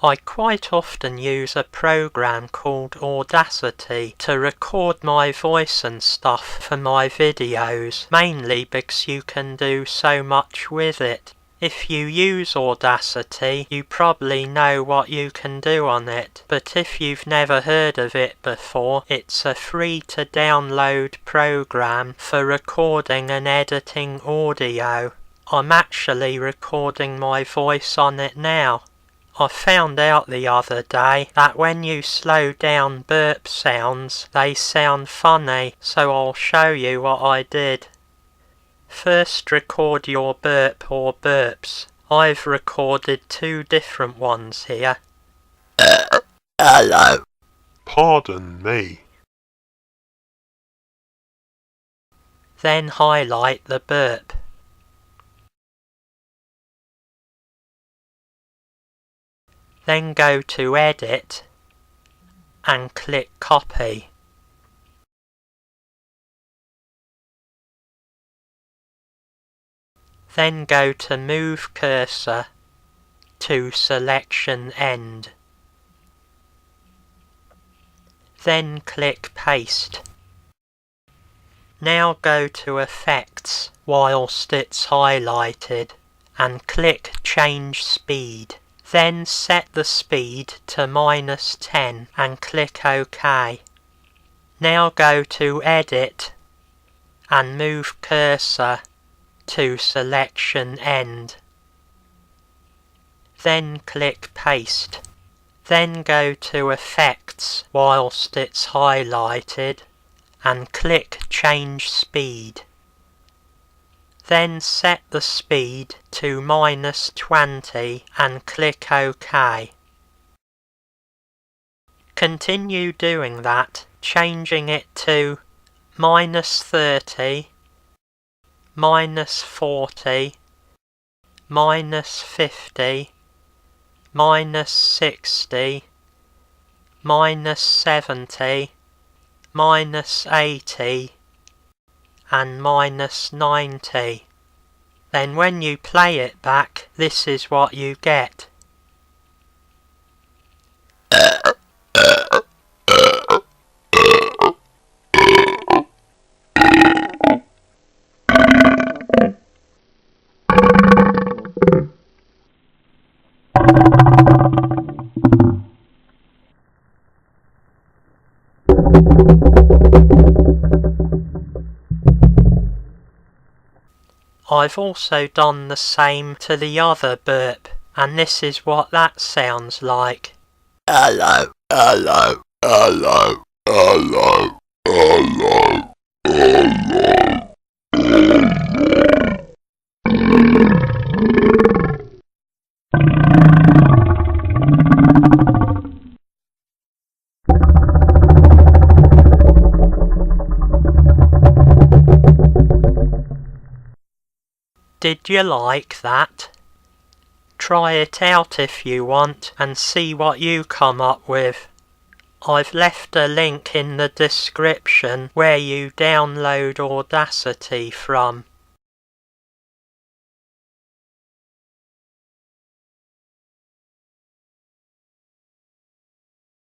I quite often use a program called Audacity to record my voice and stuff for my videos, mainly because you can do so much with it. If you use Audacity, you probably know what you can do on it, but if you've never heard of it before, it's a free-to-download program for recording and editing audio. I'm actually recording my voice on it now. I found out the other day that when you slow down burp sounds, they sound funny, so I'll show you what I did. First, record your burp or burps. I've recorded 2 different ones here. Hello. Pardon me. Then highlight the burp. Then go to Edit and click Copy. Then go to Move Cursor to Selection End. Then click Paste. Now go to Effects whilst it's highlighted and click Change Speed. Then set the speed to -10 and click OK. Now go to Edit and Move Cursor to Selection End. Then click Paste. Then go to Effects whilst it's highlighted and click Change Speed. Then set the speed to -20 and click OK. Continue doing that, changing it to -30, -40, -50, -60, -70, -80 and -90. Then when you play it back, this is what you get. I've also done the same to the other burp, and this is what that sounds like. Hello. Hello. Hello. Hello. Hello. Hello. Did you like that? Try it out if you want and see what you come up with. I've left a link in the description where you download Audacity from.